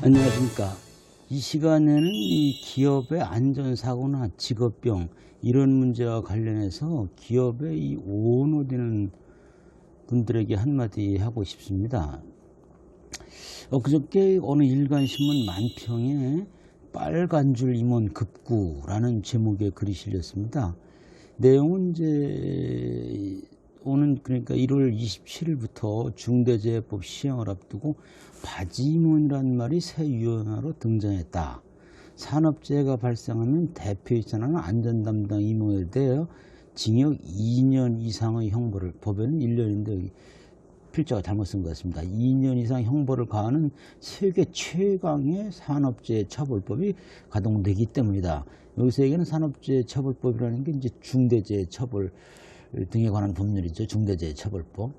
안녕하십니까. 이 시간에는 이 기업의 안전사고나 직업병 이런 문제와 관련해서 기업의 이 오너되는 분들에게 한마디 하고 싶습니다. 그저께 어느 일간신문 만평에 빨간 줄 임원 급구라는 제목의 글이 실렸습니다. 내용은 이제 오는 그러니까 1월 27일부터 중대재해법 시행을 앞두고 바지임원이라는 말이 새 유형으로 등장했다. 산업재해가 발생하면 대표이사나 안전담당 임원에 대해 징역 2년 이상의 형벌을, 법에는 1년인데 여기 필자가 잘못 쓴 것 같습니다. 2년 이상 형벌을 가하는 세계 최강의 산업재해 처벌법이 가동되기 때문이다. 여기서 얘기하는 산업재해 처벌법이라는 게 이제 중대재해 처벌 등에 관한 법률이죠. 중대재해처벌법.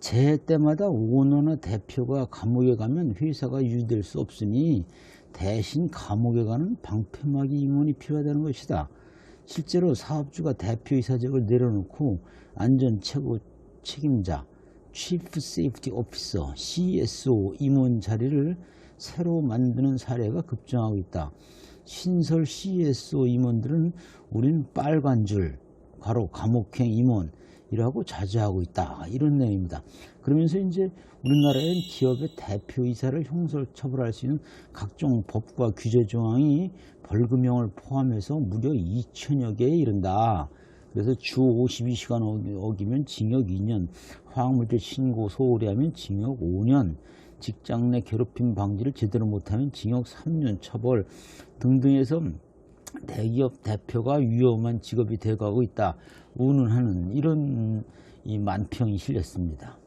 재해 때마다 오너나 대표가 감옥에 가면 회사가 유지될 수 없으니 대신 감옥에 가는 방패막이 임원이 필요하다는 것이다. 실제로 사업주가 대표이사직을 내려놓고 안전 최고 책임자 Chief Safety Officer CSO 임원 자리를 새로 만드는 사례가 급증하고 있다. 신설 CSO 임원들은 우린 빨간 줄 바로 감옥행 임원이라고 자제하고 있다. 이런 내용입니다. 그러면서 이제 우리나라엔 기업의 대표이사를 형사처벌할 수 있는 각종 법과 규제 조항이 벌금형을 포함해서 무려 2천여 개에 이른다. 그래서 주 52시간 어기면 징역 2년, 화학물질 신고 소홀히 하면 징역 5년, 직장 내 괴롭힘 방지를 제대로 못하면 징역 3년 처벌 등등해서 대기업 대표가 위험한 직업이 되어가고 있다. 운운하는 이런 이 만평이 실렸습니다.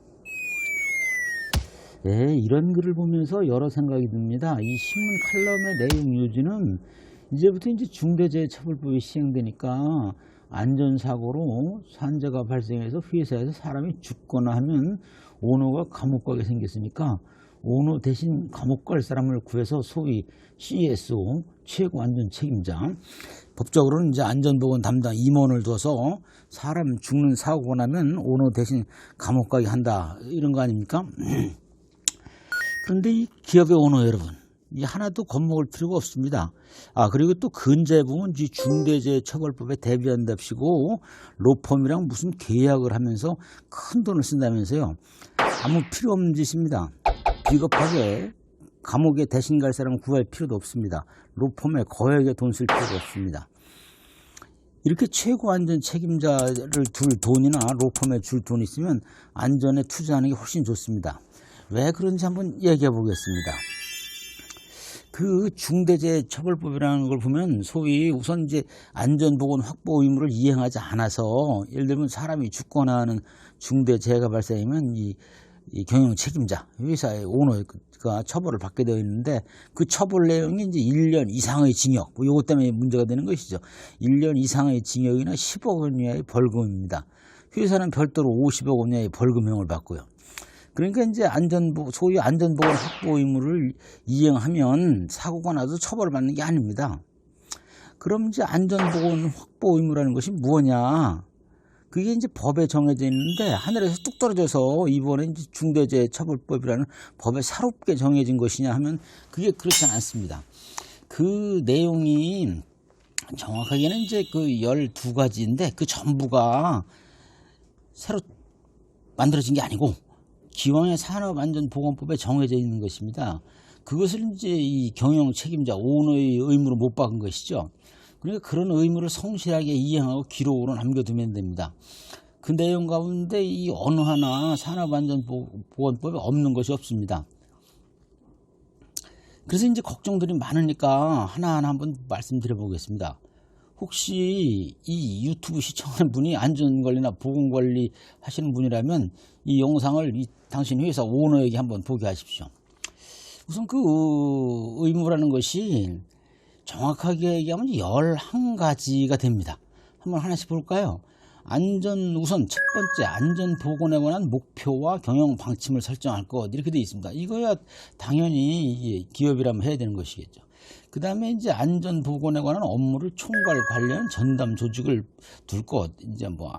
네, 이런 글을 보면서 여러 생각이 듭니다. 이 신문 칼럼의 내용 요지는 이제부터 이제 중대재해처벌법이 시행되니까 안전사고로 산재가 발생해서 회사에서 사람이 죽거나 하면 오너가 감옥 가게 생겼으니까 오너 대신 감옥 갈 사람을 구해서 소위 CSO 최고 안전 책임자, 법적으로는 이제 안전보건 담당 임원을 둬서 사람 죽는 사고가 나면 오너 대신 감옥 가게 한다, 이런 거 아닙니까? 그런데 이 기업의 오너 여러분, 이 하나도 겁먹을 필요가 없습니다. 그리고 또 근자에 보면 이 중대재해처벌법에 대비한답시고 로펌이랑 무슨 계약을 하면서 큰 돈을 쓴다면서요. 아무 필요 없는 짓입니다. 비겁하게 감옥에 대신 갈 사람을 구할 필요도 없습니다. 로펌에 거액의 돈 쓸 필요도 없습니다. 이렇게 최고 안전 책임자를 둘 돈이나 로펌에 줄 돈이 있으면 안전에 투자하는 게 훨씬 좋습니다. 왜 그런지 한번 얘기해 보겠습니다. 그 중대재해처벌법이라는 걸 보면 소위 우선 이제 안전보건 확보 의무를 이행하지 않아서, 예를 들면 사람이 죽거나 하는 중대재해가 발생하면 이 경영 책임자, 회사의 오너가 처벌을 받게 되어 있는데, 그 처벌 내용이 이제 1년 이상의 징역, 요것 때문에 문제가 되는 것이죠. 1년 이상의 징역이나 10억 원 이하의 벌금입니다. 회사는 별도로 50억 원 이하의 벌금형을 받고요. 그러니까 이제 소위 안전보건 확보 의무를 이행하면 사고가 나도 처벌을 받는 게 아닙니다. 그럼 이제 안전보건 확보 의무라는 것이 뭐냐? 그게 이제 법에 정해져 있는데 하늘에서 뚝 떨어져서 이번에 이제 중대재해처벌법이라는 법에 새롭게 정해진 것이냐 하면 그게 그렇지 않습니다. 그 내용이 정확하게는 이제 그 12가지인데 그 전부가 새로 만들어진 게 아니고 기왕의 산업안전보건법에 정해져 있는 것입니다. 그것을 이제 이 경영 책임자 오너의 의무로 못 박은 것이죠. 그러니까 그런 의무를 성실하게 이행하고 기록으로 남겨두면 됩니다. 그 내용 가운데 이 어느 하나 산업안전보건법에 없는 것이 없습니다. 그래서 이제 걱정들이 많으니까 하나하나 한번 말씀드려 보겠습니다. 혹시 이 유튜브 시청하는 분이 안전관리나 보건관리 하시는 분이라면 이 영상을 당신 회사 오너에게 한번 보게 하십시오. 우선 그 의무라는 것이 정확하게 얘기하면 11가지가 됩니다. 한번 하나씩 볼까요? 우선 첫 번째, 안전보건에 관한 목표와 경영 방침을 설정할 것, 이렇게 되어 있습니다. 이거야 당연히 기업이라면 해야 되는 것이겠죠. 그 다음에 이제 안전보건에 관한 업무를 총괄 관련 전담 조직을 둘 것, 이제 뭐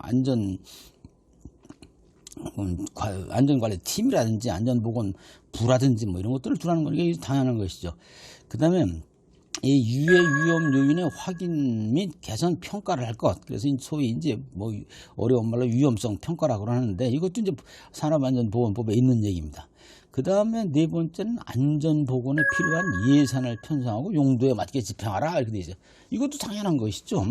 안전관리 팀이라든지 안전보건부라든지 뭐 이런 것들을 두라는 건 이게 당연한 것이죠. 그 다음에 이 유해 위험 요인의 확인 및 개선 평가를 할 것. 그래서 소위 이제 뭐 어려운 말로 위험성 평가라고 하는데 이것도 이제 산업안전보건법에 있는 얘기입니다. 그 다음에 네 번째는 안전보건에 필요한 예산을 편성하고 용도에 맞게 집행하라 이렇게 돼 있어요. 이것도 당연한 것이죠.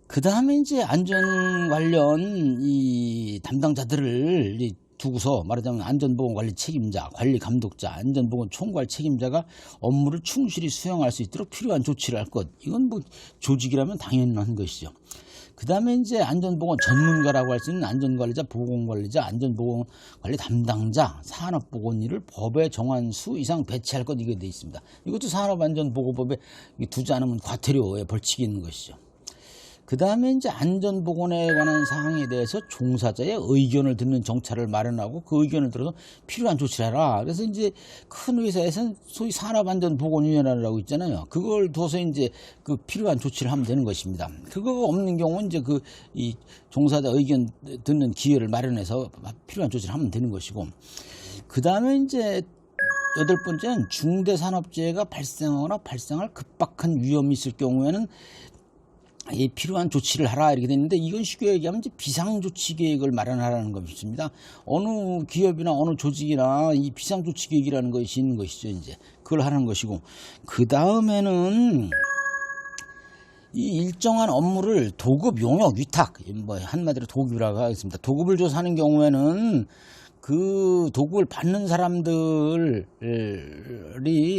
그 다음에 이제 안전 관련 이 담당자들을 두고서 말하자면 안전보건관리 책임자, 관리 감독자, 안전보건 총괄 책임자가 업무를 충실히 수행할 수 있도록 필요한 조치를 할 것. 이건 뭐 조직이라면 당연한 것이죠. 그 다음에 이제 안전보건 전문가라고 할 수 있는 안전관리자, 보건관리자, 안전보건관리 담당자, 산업보건일을 법에 정한 수 이상 배치할 것 이게 돼 있습니다. 이것도 산업안전보건법에 두지 않으면 과태료에 벌칙이 있는 것이죠. 그 다음에 이제 안전보건에 관한 사항에 대해서 종사자의 의견을 듣는 정찰을 마련하고 그 의견을 들어서 필요한 조치를 해라. 그래서 이제 큰 회사에서는 소위 산업안전보건위원회라고 있잖아요. 그걸 둬서 이제 그 필요한 조치를 하면 되는 것입니다. 그거 없는 경우는 이제 이 종사자 의견 듣는 기회를 마련해서 필요한 조치를 하면 되는 것이고, 그 다음에 이제 여덟 번째는 중대산업재해가 발생하거나 발생할 급박한 위험이 있을 경우에는 이 필요한 조치를 하라 이렇게 되는데, 이건 쉽게 얘기하면 이제 비상조치 계획을 마련하라는 것입니다. 어느 기업이나 어느 조직이나 이 비상조치 계획이라는 것이 있는 것이죠. 이제 그걸 하는 것이고, 그 다음에는 이 일정한 업무를 도급, 용역, 위탁, 뭐 한마디로 도급이라고 하겠습니다. 도급을 줘서 하는 경우에는 그 도급을 받는 사람들이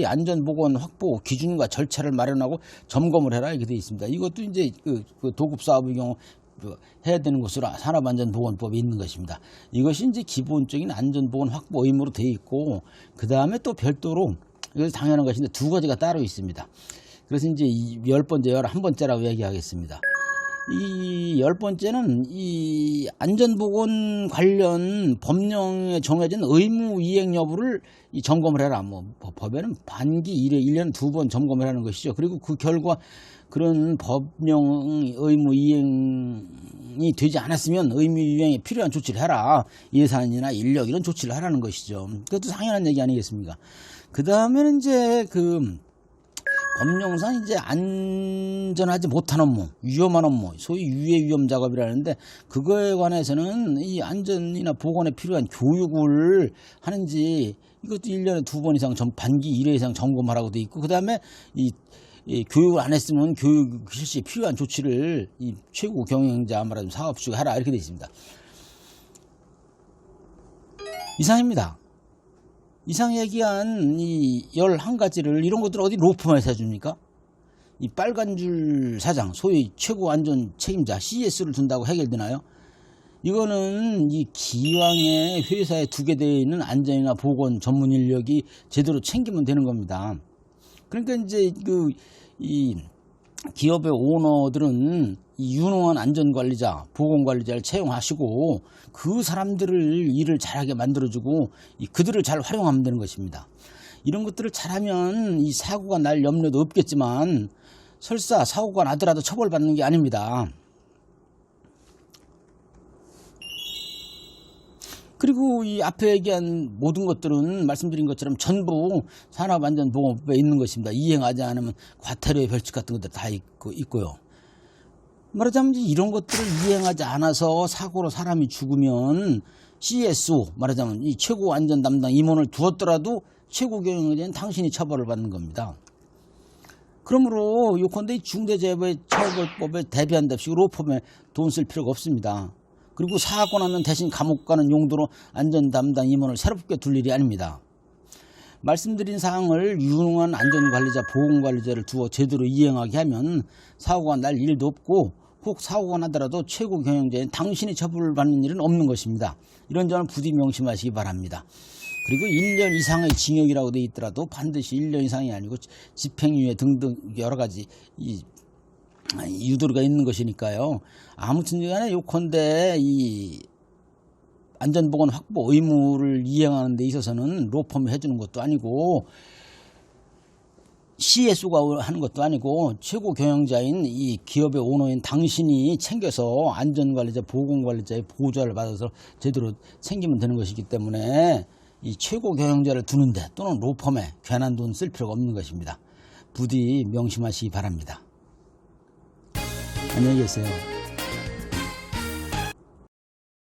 안전보건 확보 기준과 절차를 마련하고 점검을 해라 이렇게 되어 있습니다. 이것도 이제 그 도급 사업의 경우 해야 되는 것으로 산업안전보건법에 있는 것입니다. 이것이 이제 기본적인 안전보건 확보 의무로 되어 있고, 그 다음에 또 별도로 이것이 당연한 것인데 두 가지가 따로 있습니다. 그래서 이제 10번째, 11번째라고 얘기하겠습니다. 이 10번째는 이 안전보건 관련 법령에 정해진 의무 이행 여부를 점검을 해라. 뭐 법에는 반기 1년에 2번 점검을 하는 것이죠. 그리고 그 결과 그런 법령 의무 이행이 되지 않았으면 의무 이행에 필요한 조치를 해라. 예산이나 인력 이런 조치를 하라는 것이죠. 그것도 당연한 얘기 아니겠습니까? 그 다음에는 이제 법령상 이제 안전하지 못한 업무, 위험한 업무, 소위 유해 위험 작업이라는데, 그거에 관해서는 이 안전이나 보건에 필요한 교육을 하는지 이것도 1년에 2번 이상 반기 1회 이상 점검하라고 돼 있고, 그 다음에 이 교육을 안 했으면 교육 실시에 필요한 조치를 이 최고 경영자 말하자면 사업주가 하라 이렇게 돼 있습니다. 이상입니다. 이상 얘기한 이 11가지를 이런 것들 어디 로펌에서 해줍니까? 이 빨간 줄 사장, 소위 최고 안전 책임자 CS를 둔다고 해결되나요? 이거는 이 기왕에 회사에 두게 되어 있는 안전이나 보건 전문 인력이 제대로 챙기면 되는 겁니다. 그러니까 이제 이 기업의 오너들은 이 유능한 안전관리자, 보건관리자를 채용하시고 그 사람들을 일을 잘하게 만들어주고 그들을 잘 활용하면 되는 것입니다. 이런 것들을 잘하면 이 사고가 날 염려도 없겠지만 설사 사고가 나더라도 처벌받는 게 아닙니다. 그리고 이 앞에 얘기한 모든 것들은 말씀드린 것처럼 전부 산업안전보건법에 있는 것입니다. 이행하지 않으면 과태료의 벌칙 같은 것들 다 있고요. 말하자면 이런 것들을 이행하지 않아서 사고로 사람이 죽으면 CSO, 말하자면 이 최고 안전 담당 임원을 두었더라도 최고 경영자는 당신이 처벌을 받는 겁니다. 그러므로 요컨대 중대재해처벌법에 대비한답시고 로펌에 돈 쓸 필요가 없습니다. 그리고 사고 나면 대신 감옥 가는 용도로 안전 담당 임원을 새롭게 둘 일이 아닙니다. 말씀드린 사항을 유능한 안전관리자, 보건관리자를 두어 제대로 이행하게 하면 사고가 날 일도 없고, 혹 사고가 나더라도 최고 경영자인 당신이 처벌을 받는 일은 없는 것입니다. 이런 점을 부디 명심하시기 바랍니다. 그리고 1년 이상의 징역이라고 되어 있더라도 반드시 1년 이상이 아니고 집행유예 등등 여러 가지 유도리가 있는 것이니까요. 아무튼 간에 요컨대 이 안전보건 확보 의무를 이행하는 데 있어서는 로펌이 해주는 것도 아니고 CSO가 하는 것도 아니고 최고 경영자인 이 기업의 오너인 당신이 챙겨서 안전관리자, 보건관리자의 보좌를 받아서 제대로 챙기면 되는 것이기 때문에 이 최고 경영자를 두는데 또는 로펌에 괜한 돈 쓸 필요가 없는 것입니다. 부디 명심하시기 바랍니다. 안녕히 계세요.